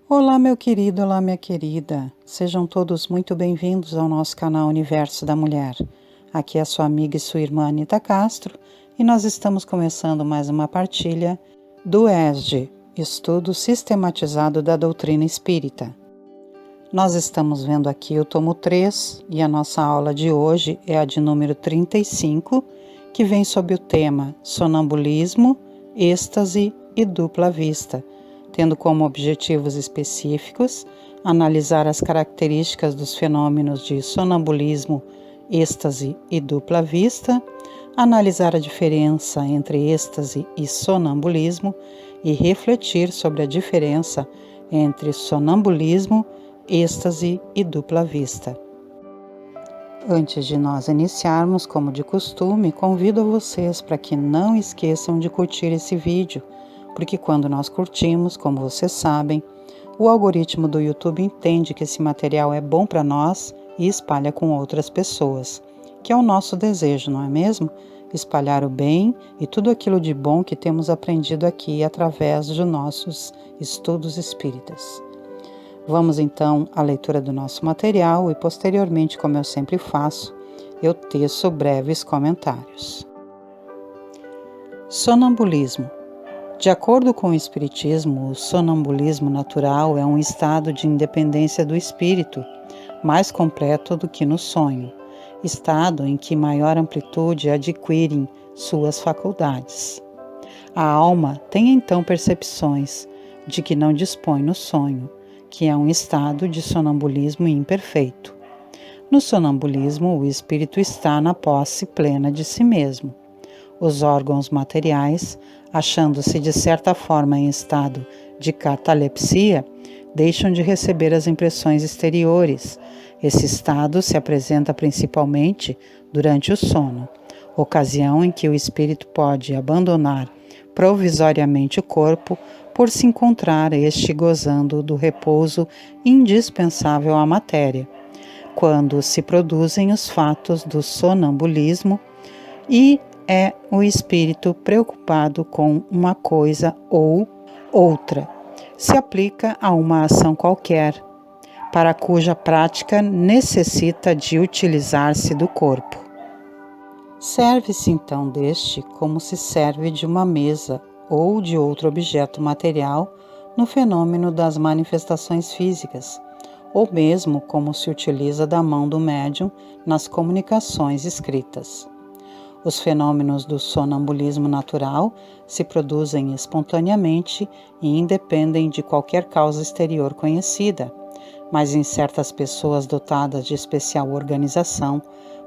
Olá, meu querido, olá, minha querida. Sejam todos muito bem-vindos ao nosso canal Universo da Mulher. Aqui é a sua amiga e sua irmã Anita Castro e nós estamos começando mais uma partilha do ESD, Estudo Sistematizado da Doutrina Espírita. Nós estamos vendo aqui o tomo 3 e a nossa aula de hoje é a de número 35, que vem sob o tema Sonambulismo, êxtase e dupla vista, tendo como objetivos específicos analisar as características dos fenômenos de sonambulismo, êxtase e dupla vista, analisar a diferença entre êxtase e sonambulismo e refletir sobre a diferença entre sonambulismo, êxtase e dupla vista. Antes de nós iniciarmos, como de costume, convido a vocês para que não esqueçam de curtir esse vídeo, porque quando nós curtimos, como vocês sabem, o algoritmo do YouTube entende que esse material é bom para nós e espalha com outras pessoas, que é o nosso desejo, não é mesmo? Espalhar o bem e tudo aquilo de bom que temos aprendido aqui através de nossos estudos espíritas. Vamos então à leitura do nosso material e posteriormente, como eu sempre faço, eu teço breves comentários. Sonambulismo. De acordo com o Espiritismo, o sonambulismo natural é um estado de independência do espírito, mais completo do que no sonho, estado em que maior amplitude adquirem suas faculdades. A alma tem então percepções de que não dispõe no sonho, que é um estado de sonambulismo imperfeito. No sonambulismo, o espírito está na posse plena de si mesmo. Os órgãos materiais, achando-se de certa forma em estado de catalepsia, deixam de receber as impressões exteriores. Esse estado se apresenta principalmente durante o sono, ocasião em que o espírito pode abandonar provisoriamente o corpo por se encontrar este gozando do repouso indispensável à matéria, quando se produzem os fatos do sonambulismo e é o espírito preocupado com uma coisa ou outra, se aplica a uma ação qualquer, para cuja prática necessita de utilizar-se do corpo. Serve-se então deste como se serve de uma mesa ou de outro objeto material no fenômeno das manifestações físicas, ou mesmo como se utiliza da mão do médium nas comunicações escritas. Os fenômenos do sonambulismo natural se produzem espontaneamente e independem de qualquer causa exterior conhecida, mas em certas pessoas dotadas de especial organização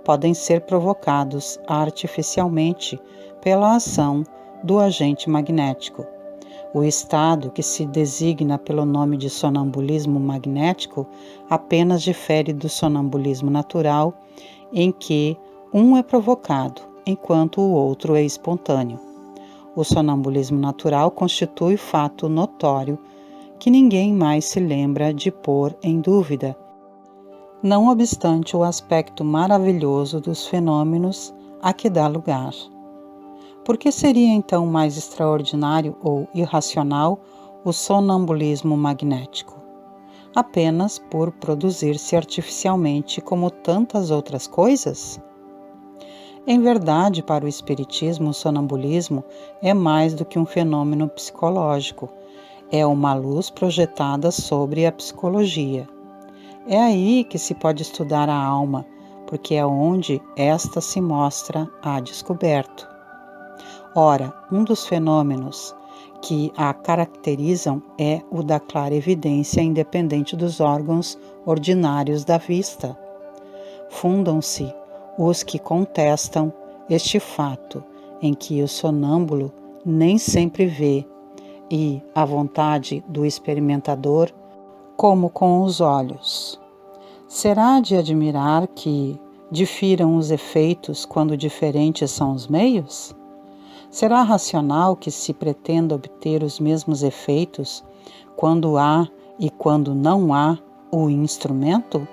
podem ser provocados artificialmente pela ação do agente magnético. O estado que se designa pelo nome de sonambulismo magnético apenas difere do sonambulismo natural, em que um é provocado, enquanto o outro é espontâneo. O sonambulismo natural constitui fato notório que ninguém mais se lembra de pôr em dúvida, não obstante o aspecto maravilhoso dos fenômenos a que dá lugar. Por que seria então mais extraordinário ou irracional o sonambulismo magnético? Apenas por produzir-se artificialmente como tantas outras coisas? Em verdade, para o Espiritismo, o sonambulismo é mais do que um fenômeno psicológico, é uma luz projetada sobre a psicologia. É aí que se pode estudar a alma, porque é onde esta se mostra a descoberto. Ora, um dos fenômenos que a caracterizam é o da clarevidência independente dos órgãos ordinários da vista. Fundam-se os que contestam este fato, em que o sonâmbulo nem sempre vê, e a vontade do experimentador, como com os olhos. Será de admirar que difiram os efeitos quando diferentes são os meios? Será racional que se pretenda obter os mesmos efeitos quando há e quando não há o instrumento?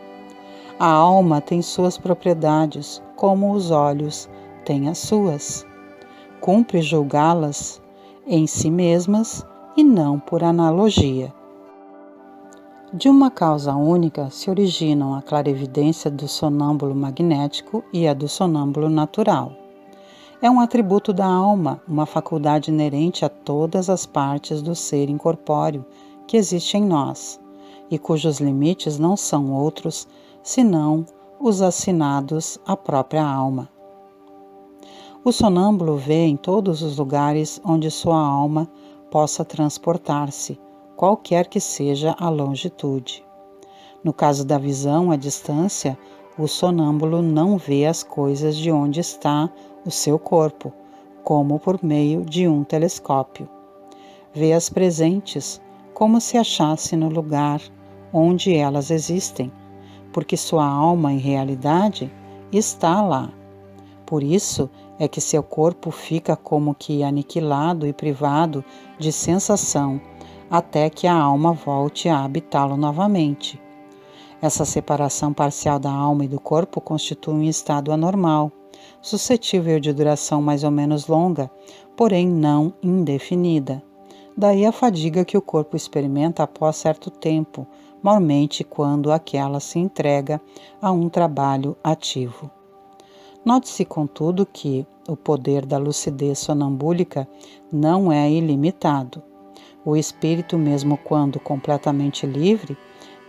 A alma tem suas propriedades, como os olhos têm as suas. Cumpre julgá-las em si mesmas e não por analogia. De uma causa única se originam a clarividência do sonâmbulo magnético e a do sonâmbulo natural. É um atributo da alma, uma faculdade inerente a todas as partes do ser incorpóreo que existe em nós, e cujos limites não são outros senão os assinados à própria alma. O sonâmbulo vê em todos os lugares onde sua alma possa transportar-se, qualquer que seja a longitude. No caso da visão à distância, o sonâmbulo não vê as coisas de onde está o seu corpo, como por meio de um telescópio. Vê as presentes, como se achasse no lugar onde elas existem, porque sua alma, em realidade, está lá. Por isso é que seu corpo fica como que aniquilado e privado de sensação, até que a alma volte a habitá-lo novamente. Essa separação parcial da alma e do corpo constitui um estado anormal, suscetível de duração mais ou menos longa, porém não indefinida. Daí a fadiga que o corpo experimenta após certo tempo, normalmente quando aquela se entrega a um trabalho ativo. Note-se, contudo, que o poder da lucidez sonambúlica não é ilimitado. O espírito, mesmo quando completamente livre,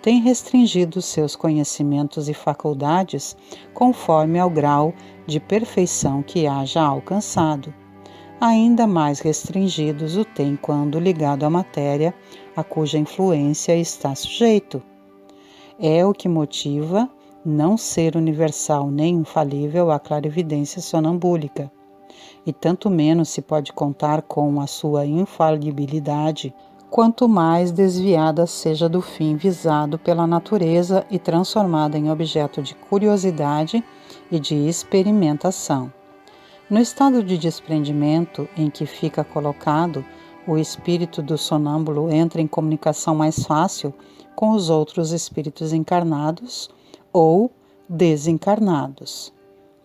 tem restringido seus conhecimentos e faculdades conforme ao grau de perfeição que haja alcançado. Ainda mais restringidos o tem quando ligado à matéria a cuja influência está sujeito. É o que motiva não ser universal nem infalível a clarividência sonambúlica, e tanto menos se pode contar com a sua infalibilidade, quanto mais desviada seja do fim visado pela natureza e transformada em objeto de curiosidade e de experimentação. No estado de desprendimento em que fica colocado, o espírito do sonâmbulo entra em comunicação mais fácil com os outros espíritos encarnados ou desencarnados.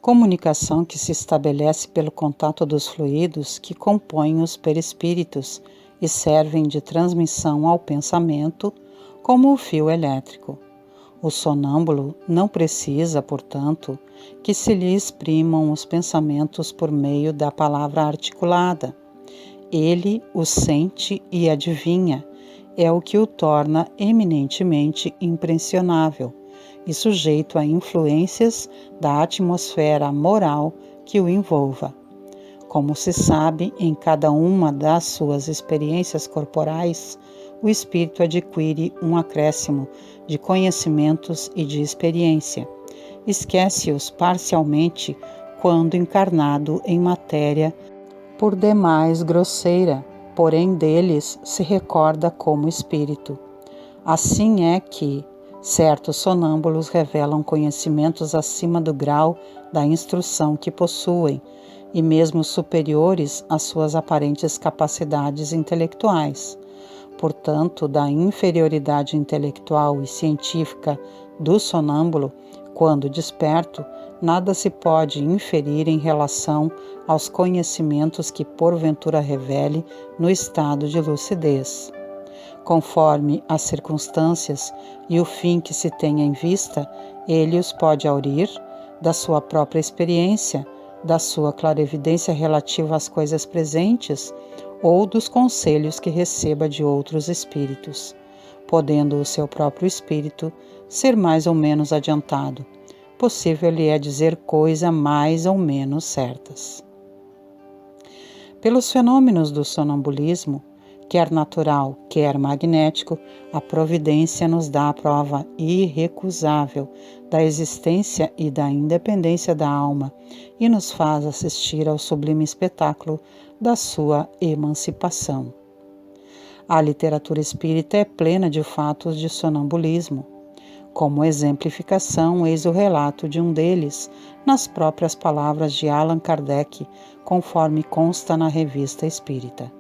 Comunicação que se estabelece pelo contato dos fluidos que compõem os perispíritos e servem de transmissão ao pensamento, como o fio elétrico. O sonâmbulo não precisa, portanto, que se lhe exprimam os pensamentos por meio da palavra articulada. Ele os sente e adivinha, é o que o torna eminentemente impressionável e sujeito a influências da atmosfera moral que o envolva. Como se sabe, em cada uma das suas experiências corporais, o espírito adquire um acréscimo de conhecimentos e de experiência. Esquece-os parcialmente quando encarnado em matéria por demais grosseira, porém deles se recorda como espírito. Assim é que certos sonâmbulos revelam conhecimentos acima do grau da instrução que possuem, e mesmo superiores às suas aparentes capacidades intelectuais. Portanto, da inferioridade intelectual e científica do sonâmbulo, quando desperto, nada se pode inferir em relação aos conhecimentos que porventura revele no estado de lucidez. Conforme as circunstâncias e o fim que se tenha em vista, ele os pode aurir da sua própria experiência, da sua clarevidência relativa às coisas presentes ou dos conselhos que receba de outros espíritos, podendo o seu próprio espírito ser mais ou menos adiantado. Possível lhe é dizer coisa mais ou menos certas. Pelos fenômenos do sonambulismo, quer natural, quer magnético, a providência nos dá a prova irrecusável da existência e da independência da alma e nos faz assistir ao sublime espetáculo da sua emancipação. A literatura espírita é plena de fatos de sonambulismo. Como exemplificação, eis o relato de um deles, nas próprias palavras de Allan Kardec, conforme consta na Revista Espírita.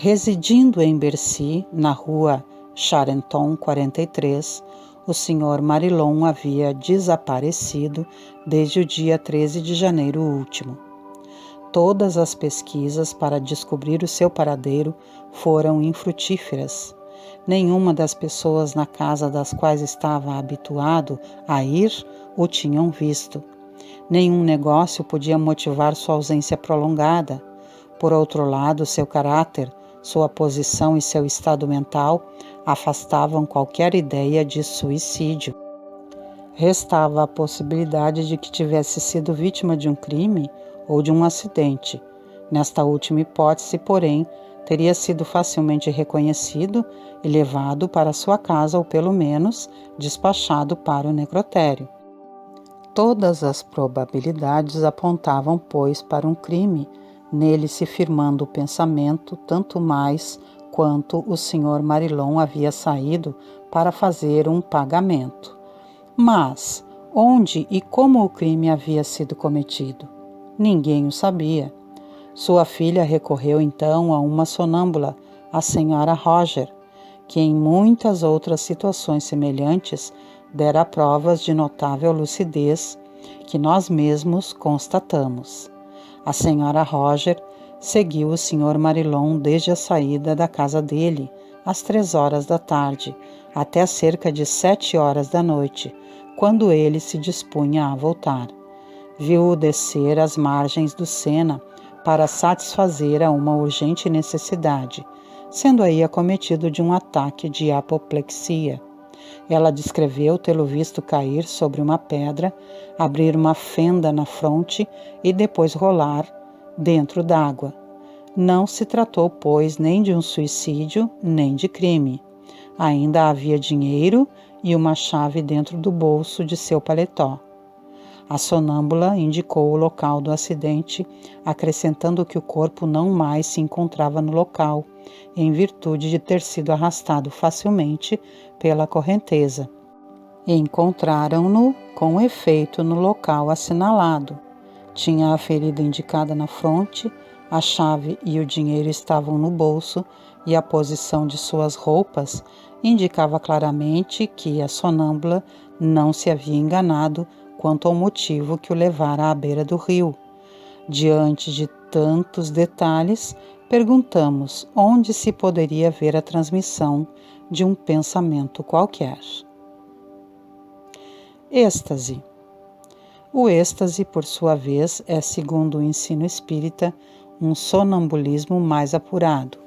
Residindo em Bercy, na rua Charenton 43, o Sr. Marilon havia desaparecido desde o dia 13 de janeiro último. Todas as pesquisas para descobrir o seu paradeiro foram infrutíferas, Nenhuma das pessoas na casa das quais estava habituado a ir o tinham visto. Nenhum negócio podia motivar sua ausência prolongada. Por outro lado, seu caráter, sua posição e seu estado mental afastavam qualquer ideia de suicídio. Restava a possibilidade de que tivesse sido vítima de um crime ou de um acidente. Nesta última hipótese, porém, teria sido facilmente reconhecido e levado para sua casa ou, pelo menos, despachado para o necrotério. Todas as probabilidades apontavam, pois, para um crime, nele se firmando o pensamento, tanto mais quanto o Sr. Marilon havia saído para fazer um pagamento. Mas onde e como o crime havia sido cometido? Ninguém o sabia. Sua filha recorreu então a uma sonâmbula, a senhora Roger, que em muitas outras situações semelhantes dera provas de notável lucidez que nós mesmos constatamos. A senhora Roger seguiu o Sr. Marilon desde a saída da casa dele, às 3 horas da tarde, até cerca de 7 horas da noite, quando ele se dispunha a voltar. Viu-o descer às margens do Sena para satisfazer a uma urgente necessidade, sendo aí acometido de um ataque de apoplexia. Ela descreveu tê-lo visto cair sobre uma pedra, abrir uma fenda na fronte e depois rolar dentro d'água. Não se tratou, pois, nem de um suicídio, nem de crime. Ainda havia dinheiro e uma chave dentro do bolso de seu paletó. A sonâmbula indicou o local do acidente, acrescentando que o corpo não mais se encontrava no local, em virtude de ter sido arrastado facilmente pela correnteza. Encontraram-no com efeito no local assinalado. Tinha a ferida indicada na fronte, a chave e o dinheiro estavam no bolso e a posição de suas roupas indicava claramente que a sonâmbula não se havia enganado quanto ao motivo que o levara à beira do rio. Diante de tantos detalhes, perguntamos onde se poderia ver a transmissão de um pensamento qualquer. Êxtase. O êxtase, por sua vez, é, segundo o ensino espírita, um sonambulismo mais apurado.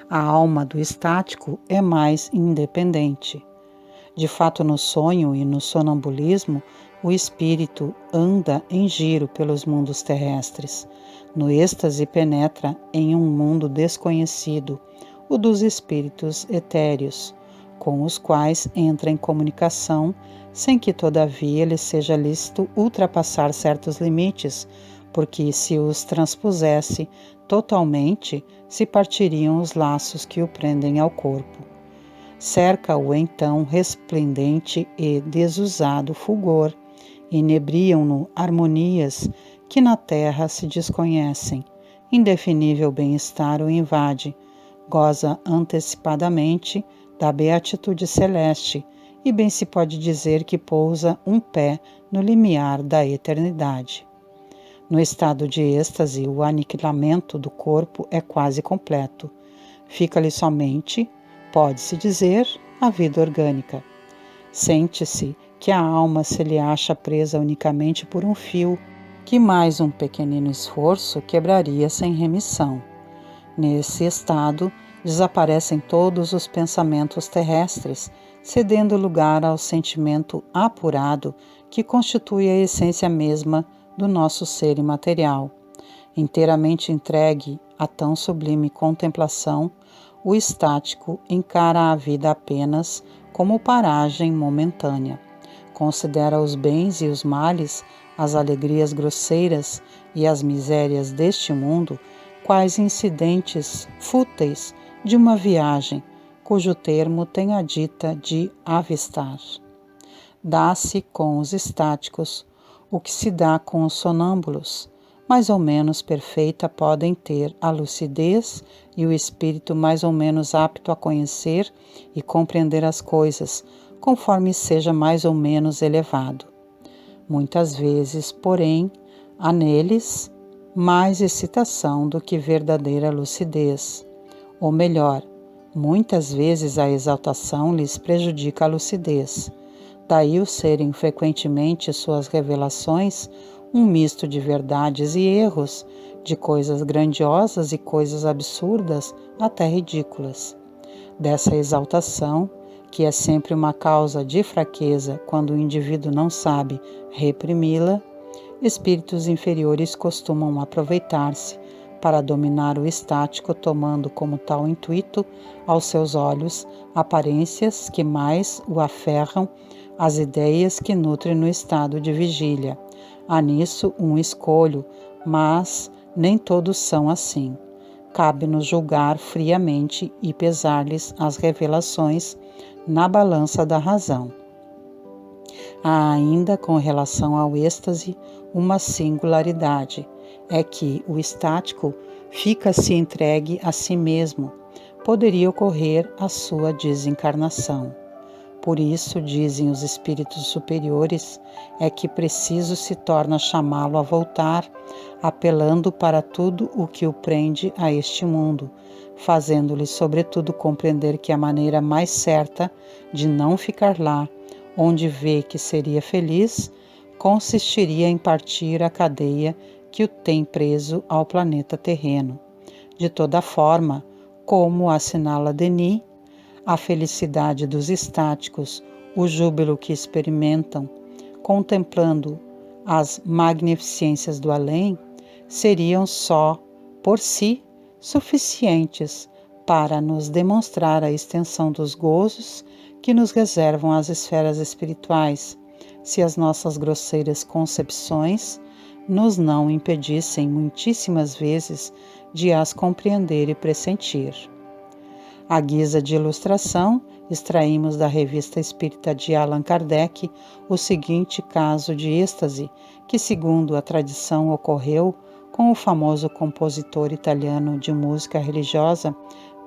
A alma do estático é mais independente. De fato, no sonho e no sonambulismo, o espírito anda em giro pelos mundos terrestres. No êxtase, penetra em um mundo desconhecido, o dos espíritos etéreos, com os quais entra em comunicação, sem que, todavia, lhe seja lícito ultrapassar certos limites, porque, se os transpusesse totalmente, se partiriam os laços que o prendem ao corpo. Cerca-o então resplendente e desusado fulgor, inebriam-no harmonias que na terra se desconhecem, indefinível bem-estar o invade, goza antecipadamente da beatitude celeste e bem se pode dizer que pousa um pé no limiar da eternidade. No estado de êxtase, o aniquilamento do corpo é quase completo. Fica-lhe somente, pode-se dizer, a vida orgânica. Sente-se que a alma se lhe acha presa unicamente por um fio, que mais um pequenino esforço quebraria sem remissão. Nesse estado, desaparecem todos os pensamentos terrestres, cedendo lugar ao sentimento apurado que constitui a essência mesma do nosso ser imaterial. Inteiramente entregue a tão sublime contemplação, o estático encara a vida apenas como paragem momentânea. Considera os bens e os males, as alegrias grosseiras e as misérias deste mundo quais incidentes fúteis de uma viagem, cujo termo tem a dita de avistar. Dá-se com os estáticos o que se dá com os sonâmbulos. Mais ou menos perfeita podem ter a lucidez e o espírito mais ou menos apto a conhecer e compreender as coisas, conforme seja mais ou menos elevado. Muitas vezes, porém, há neles mais excitação do que verdadeira lucidez, ou melhor, Muitas vezes a exaltação lhes prejudica a lucidez. Daí o serem frequentemente suas revelações um misto de verdades e erros, de coisas grandiosas e coisas absurdas, até ridículas. Dessa exaltação, que é sempre uma causa de fraqueza quando o indivíduo não sabe reprimi-la, espíritos inferiores costumam aproveitar-se para dominar o estático, tomando como tal intuito, aos seus olhos, aparências que mais o aferram às ideias que nutrem no estado de vigília. Há nisso um escolho, mas nem todos são assim. Cabe-nos julgar friamente e pesar-lhes as revelações na balança da razão. Há ainda, com relação ao êxtase, uma singularidade. É que o estático fica-se entregue a si mesmo. Poderia ocorrer a sua desencarnação. Por isso, dizem os espíritos superiores, é que preciso se torna chamá-lo a voltar, apelando para tudo o que o prende a este mundo, fazendo-lhe sobretudo compreender que a maneira mais certa de não ficar lá, onde vê que seria feliz, consistiria em partir a cadeia que o tem preso ao planeta terreno. De toda forma, como assinala Denis, a felicidade dos estáticos, o júbilo que experimentam, contemplando as magnificências do além, seriam só, por si, suficientes para nos demonstrar a extensão dos gozos que nos reservam as esferas espirituais, se as nossas grosseiras concepções nos não impedissem muitíssimas vezes de as compreender e pressentir. À guisa de ilustração, extraímos da Revista Espírita de Allan Kardec o seguinte caso de êxtase, que, segundo a tradição, ocorreu com o famoso compositor italiano de música religiosa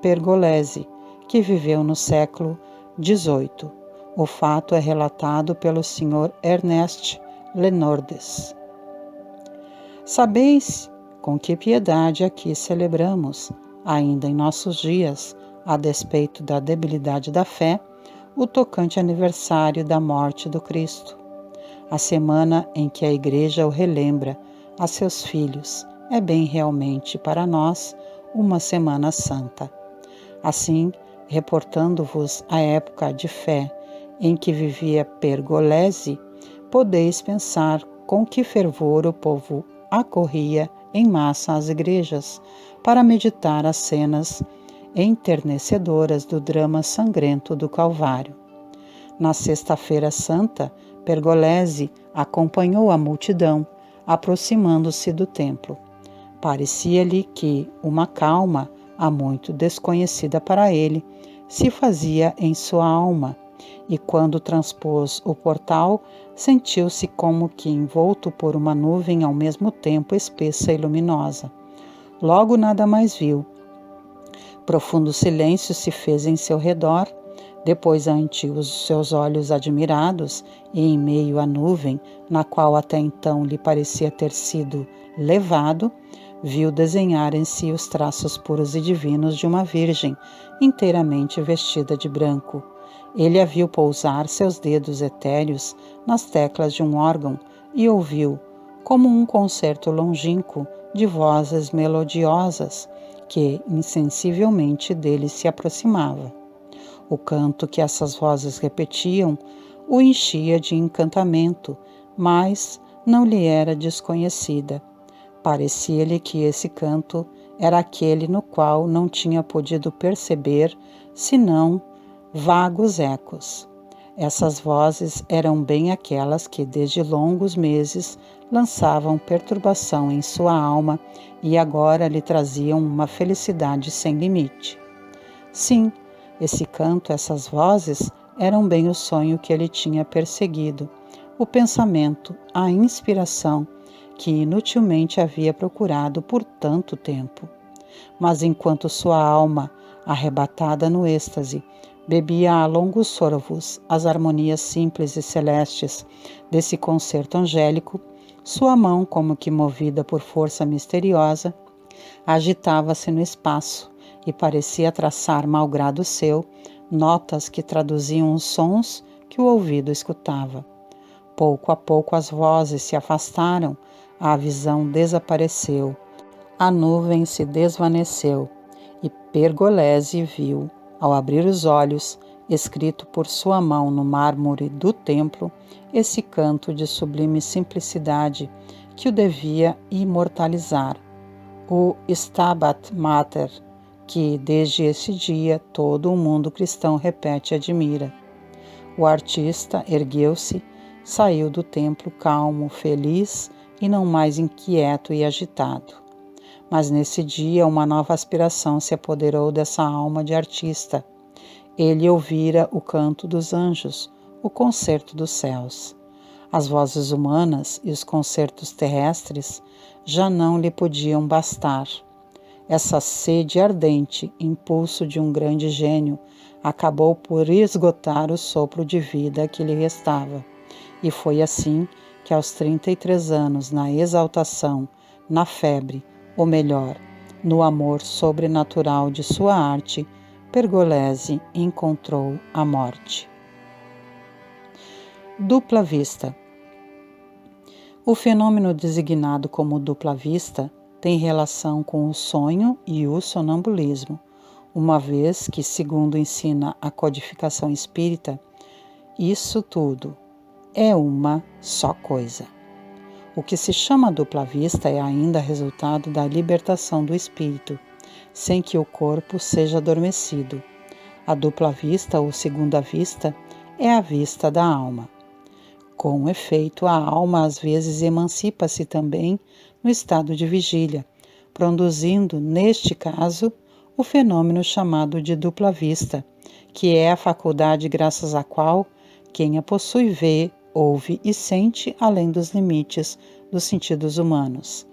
Pergolesi, que viveu no século XVIII. O fato é relatado pelo Sr. Ernest Lenordes. Sabeis com que piedade aqui celebramos, ainda em nossos dias, a despeito da debilidade da fé, o tocante aniversário da morte do Cristo. A semana em que a Igreja o relembra a seus filhos é bem realmente para nós uma Semana Santa. Assim, reportando-vos a época de fé em que vivia Pergolesi, podeis pensar com que fervor o povo acorria em massa às igrejas para meditar as cenas enternecedoras do drama sangrento do Calvário. Na Sexta-feira Santa, Pergolesi acompanhou a multidão, aproximando-se do templo. Parecia-lhe que uma calma, há muito desconhecida para ele, se fazia em sua alma, e quando transpôs o portal, sentiu-se como que envolto por uma nuvem ao mesmo tempo espessa e luminosa. Logo nada mais viu. Profundo silêncio se fez em seu redor. Depois, ante os seus olhos admirados, e em meio à nuvem, na qual até então lhe parecia ter sido levado, viu desenhar em si os traços puros e divinos de uma virgem, inteiramente vestida de branco. Ele a viu pousar seus dedos etéreos nas teclas de um órgão e ouviu, como um concerto longínquo de vozes melodiosas, que insensivelmente dele se aproximava. O canto que essas vozes repetiam o enchia de encantamento, mas não lhe era desconhecida. Parecia-lhe que esse canto era aquele no qual não tinha podido perceber, senão vagos ecos. Essas vozes eram bem aquelas que desde longos meses lançavam perturbação em sua alma e agora lhe traziam uma felicidade sem limite. Sim, esse canto, essas vozes, eram bem o sonho que ele tinha perseguido, o pensamento, a inspiração que inutilmente havia procurado por tanto tempo. Mas enquanto sua alma, arrebatada no êxtase, bebia a longos sorvos as harmonias simples e celestes desse concerto angélico, sua mão, como que movida por força misteriosa, agitava-se no espaço, e parecia traçar, malgrado seu, notas que traduziam os sons que o ouvido escutava. Pouco a pouco as vozes se afastaram, a visão desapareceu, a nuvem se desvaneceu, e Pergolesi viu, ao abrir os olhos, escrito por sua mão no mármore do templo, esse canto de sublime simplicidade que o devia imortalizar, o Stabat Mater, que desde esse dia todo o mundo cristão repete e admira. O artista ergueu-se, saiu do templo calmo, feliz e não mais inquieto e agitado. Mas nesse dia uma nova aspiração se apoderou dessa alma de artista. Ele ouvira o canto dos anjos, o concerto dos céus. As vozes humanas e os concertos terrestres já não lhe podiam bastar. Essa sede ardente, impulso de um grande gênio, acabou por esgotar o sopro de vida que lhe restava. E foi assim que aos 33 anos, na exaltação, na febre, ou melhor, no amor sobrenatural de sua arte, Pergolesi encontrou a morte. Dupla vista. O fenômeno designado como dupla vista tem relação com o sonho e o sonambulismo, uma vez que, segundo ensina a codificação espírita, isso tudo é uma só coisa. O que se chama dupla vista é ainda resultado da libertação do espírito, sem que o corpo seja adormecido. A dupla vista ou segunda vista é a vista da alma. Com efeito, a alma às vezes emancipa-se também no estado de vigília, produzindo, neste caso, o fenômeno chamado de dupla vista, que é a faculdade graças à qual quem a possui vê, ouve e sente além dos limites dos sentidos humanos.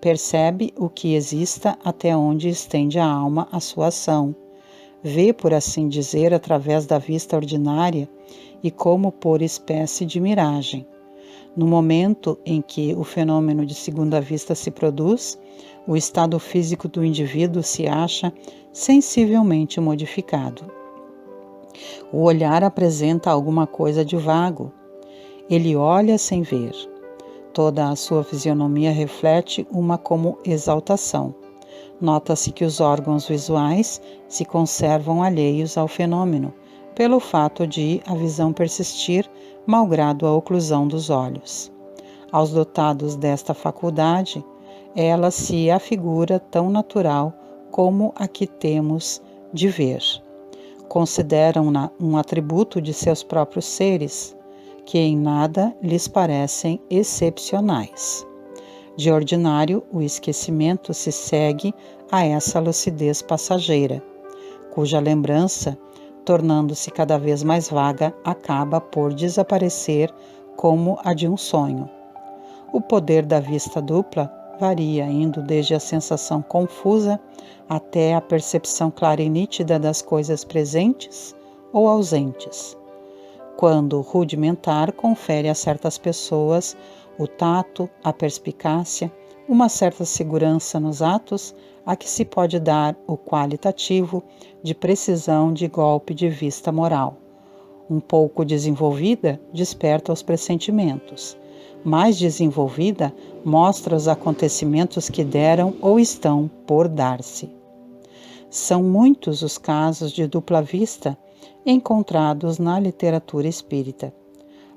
Percebe o que exista até onde estende a alma a sua ação. Vê, por assim dizer, através da vista ordinária e como por espécie de miragem. No momento em que o fenômeno de segunda vista se produz, o estado físico do indivíduo se acha sensivelmente modificado. O olhar apresenta alguma coisa de vago. Ele olha sem ver. Toda a sua fisionomia reflete uma como exaltação. Nota-se que os órgãos visuais se conservam alheios ao fenômeno, pelo fato de a visão persistir, malgrado a oclusão dos olhos. Aos dotados desta faculdade, ela se afigura tão natural como a que temos de ver. Consideram-na um atributo de seus próprios seres, que em nada lhes parecem excepcionais. De ordinário, o esquecimento se segue a essa lucidez passageira, cuja lembrança, tornando-se cada vez mais vaga, acaba por desaparecer como a de um sonho. O poder da vista dupla varia, indo desde a sensação confusa até a percepção clara e nítida das coisas presentes ou ausentes. Quando rudimentar, confere a certas pessoas o tato, a perspicácia, uma certa segurança nos atos, a que se pode dar o qualitativo de precisão de golpe de vista moral. Um pouco desenvolvida, desperta os pressentimentos. Mais desenvolvida, mostra os acontecimentos que deram ou estão por dar-se. São muitos os casos de dupla vista encontrados na literatura espírita.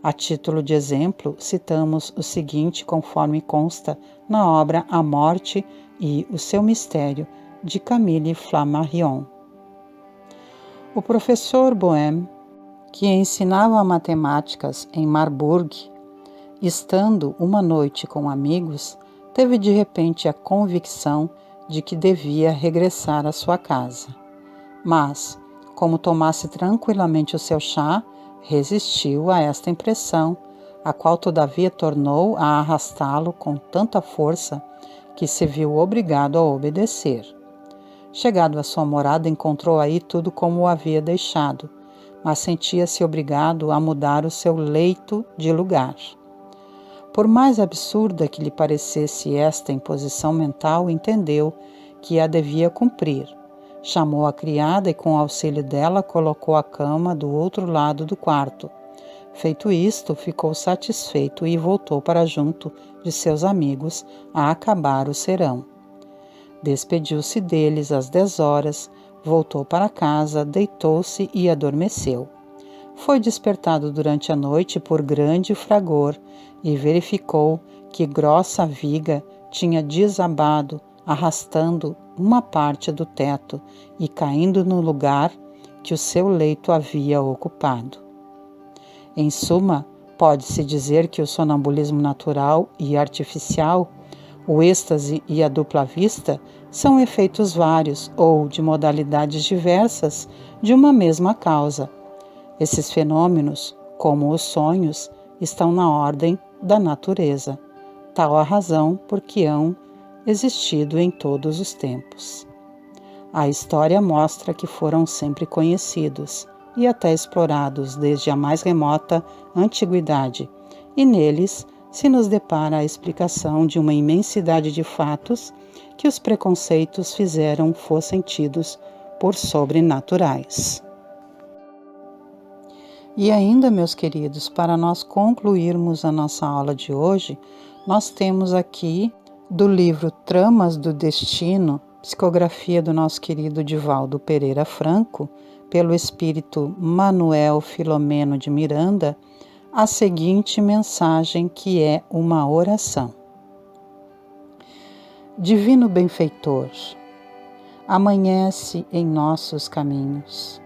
A título de exemplo, citamos o seguinte conforme consta na obra A Morte e o seu Mistério, de Camille Flammarion. O professor Bohème, que ensinava matemáticas em Marburg, estando uma noite com amigos, teve de repente a convicção de que devia regressar à sua casa. Mas, como tomasse tranquilamente o seu chá, resistiu a esta impressão, a qual todavia tornou a arrastá-lo com tanta força que se viu obrigado a obedecer. Chegado à sua morada, encontrou aí tudo como o havia deixado, mas sentia-se obrigado a mudar o seu leito de lugar. Por mais absurda que lhe parecesse esta imposição mental, entendeu que a devia cumprir, Chamou a criada e, com o auxílio dela, colocou a cama do outro lado do quarto. Feito isto, ficou satisfeito e voltou para junto de seus amigos a acabar o serão. Despediu-se deles às 10 horas, voltou para casa, deitou-se e adormeceu. Foi despertado durante a noite por grande fragor e verificou que grossa viga tinha desabado, arrastando uma parte do teto e caindo no lugar que o seu leito havia ocupado. Em suma, pode-se dizer que o sonambulismo natural e artificial, o êxtase e a dupla vista, são efeitos vários ou de modalidades diversas de uma mesma causa. Esses fenômenos, como os sonhos, estão na ordem da natureza, tal a razão por que hão existido em todos os tempos. A história mostra que foram sempre conhecidos e até explorados desde a mais remota antiguidade, e neles se nos depara a explicação de uma imensidade de fatos que os preconceitos fizeram fossem tidos por sobrenaturais. E ainda, meus queridos, para nós concluirmos a nossa aula de hoje, nós temos aqui do livro Tramas do Destino, psicografia do nosso querido Divaldo Pereira Franco, pelo espírito Manuel Filomeno de Miranda, a seguinte mensagem, que é uma oração. Divino benfeitor, amanhece em nossos caminhos.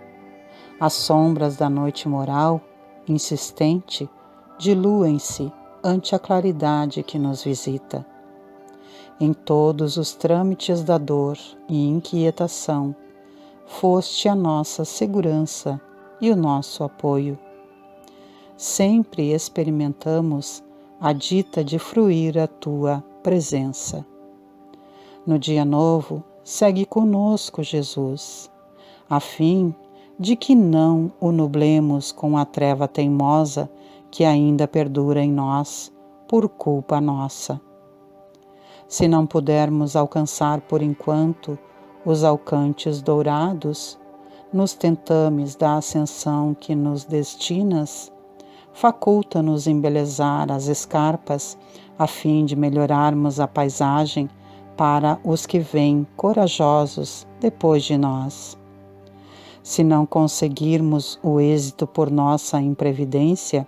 As sombras da noite moral, insistente, diluem-se ante a claridade que nos visita. Em todos os trâmites da dor e inquietação, foste a nossa segurança e o nosso apoio. Sempre experimentamos a dita de fruir a tua presença. No dia novo, segue conosco, Jesus, a fim de que não o nublemos com a treva teimosa que ainda perdura em nós por culpa nossa. Se não pudermos alcançar por enquanto os alcantes dourados, nos tentames da ascensão que nos destinas, faculta-nos embelezar as escarpas a fim de melhorarmos a paisagem para os que vêm corajosos depois de nós. Se não conseguirmos o êxito por nossa imprevidência,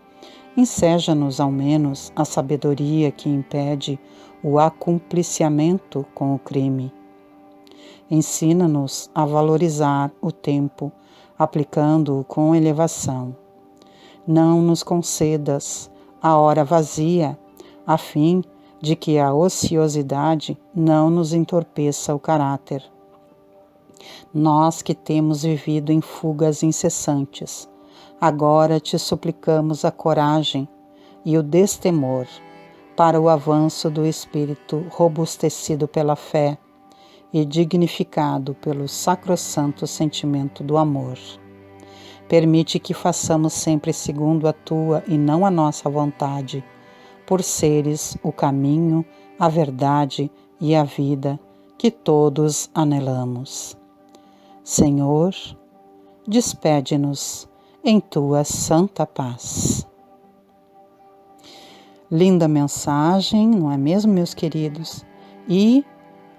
enseja-nos ao menos a sabedoria que impede o acumpliciamento com o crime. Ensina-nos a valorizar o tempo, aplicando-o com elevação. Não nos concedas a hora vazia, a fim de que a ociosidade não nos entorpeça o caráter. Nós que temos vivido em fugas incessantes, agora te suplicamos a coragem e o destemor para o avanço do espírito robustecido pela fé e dignificado pelo sacrossanto sentimento do amor. Permite que façamos sempre segundo a tua e não a nossa vontade, por seres o caminho, a verdade e a vida que todos anelamos. Senhor, despede-nos em tua santa paz. Linda mensagem, não é mesmo, meus queridos? E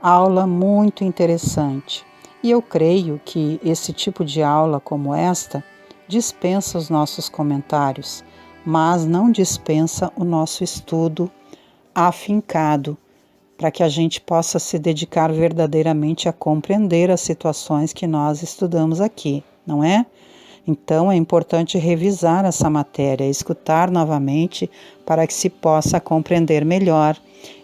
aula muito interessante. E eu creio que esse tipo de aula como esta dispensa os nossos comentários, mas não dispensa o nosso estudo afincado, para que a gente possa se dedicar verdadeiramente a compreender as situações que nós estudamos aqui, não é? Então é importante revisar essa matéria, escutar novamente para que se possa compreender melhor.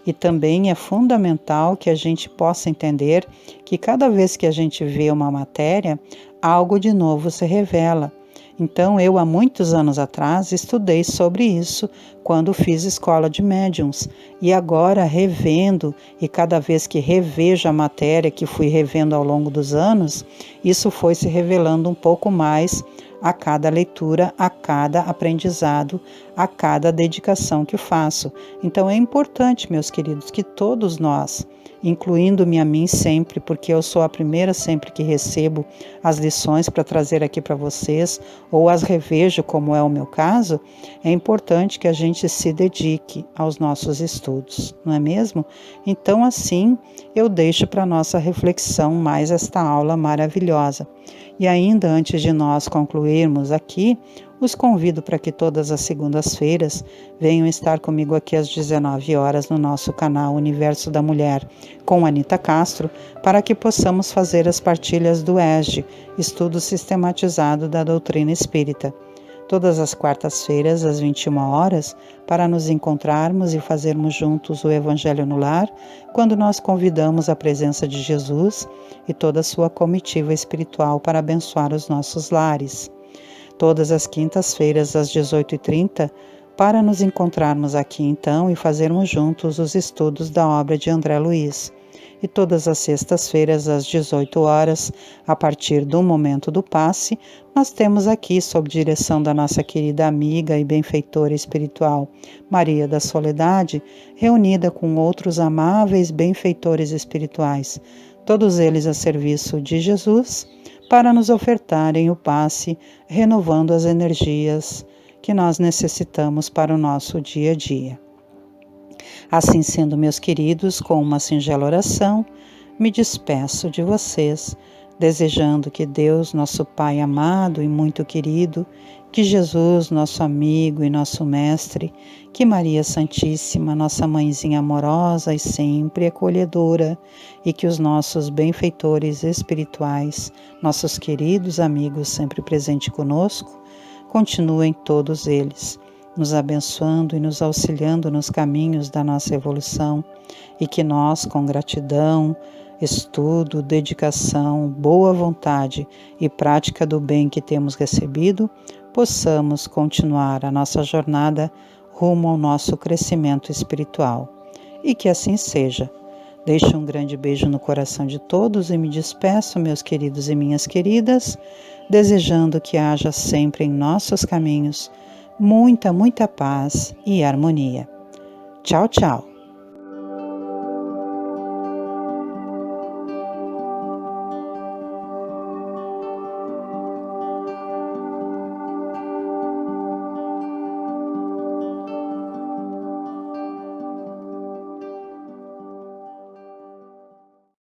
E também é fundamental que a gente possa entender que cada vez que a gente vê uma matéria, algo de novo se revela. Então eu, há muitos anos atrás, estudei sobre isso quando fiz escola de médiuns. E agora, revendo, e cada vez que revejo a matéria que fui revendo ao longo dos anos, isso foi se revelando um pouco mais a cada leitura, a cada aprendizado, a cada dedicação que faço. Então é importante, meus queridos, que todos nós, incluindo-me a mim sempre, porque eu sou a primeira sempre que recebo as lições para trazer aqui para vocês, ou as revejo, como é o meu caso, é importante que a gente se dedique aos nossos estudos, não é mesmo? Então, assim, eu deixo para nossa reflexão mais esta aula maravilhosa. E ainda antes de nós concluirmos aqui, os convido para que todas as segundas-feiras venham estar comigo aqui às 19 horas no nosso canal Universo da Mulher, com Anita Castro, para que possamos fazer as partilhas do ESG, Estudo Sistematizado da Doutrina Espírita. Todas as quartas-feiras, às 21 horas, para nos encontrarmos e fazermos juntos o Evangelho no Lar, quando nós convidamos a presença de Jesus e toda a sua comitiva espiritual para abençoar os nossos lares. Todas as quintas-feiras, às 18h30, para nos encontrarmos aqui então e fazermos juntos os estudos da obra de André Luiz. E todas as sextas-feiras, às 18 horas, a partir do momento do passe, nós temos aqui, sob direção da nossa querida amiga e benfeitora espiritual, Maria da Soledade, reunida com outros amáveis benfeitores espirituais, todos eles a serviço de Jesus, para nos ofertarem o passe, renovando as energias que nós necessitamos para o nosso dia a dia. Assim sendo, meus queridos, com uma singela oração, me despeço de vocês, desejando que Deus, nosso Pai amado e muito querido, que Jesus, nosso amigo e nosso mestre, que Maria Santíssima, nossa mãezinha amorosa e sempre acolhedora, e que os nossos benfeitores espirituais, nossos queridos amigos sempre presentes conosco, continuem todos eles nos abençoando e nos auxiliando nos caminhos da nossa evolução, e que nós, com gratidão, estudo, dedicação, boa vontade e prática do bem que temos recebido, possamos continuar a nossa jornada rumo ao nosso crescimento espiritual. E que assim seja. Deixo um grande beijo no coração de todos e me despeço, meus queridos e minhas queridas, desejando que haja sempre em nossos caminhos muita paz e harmonia. Tchau, tchau.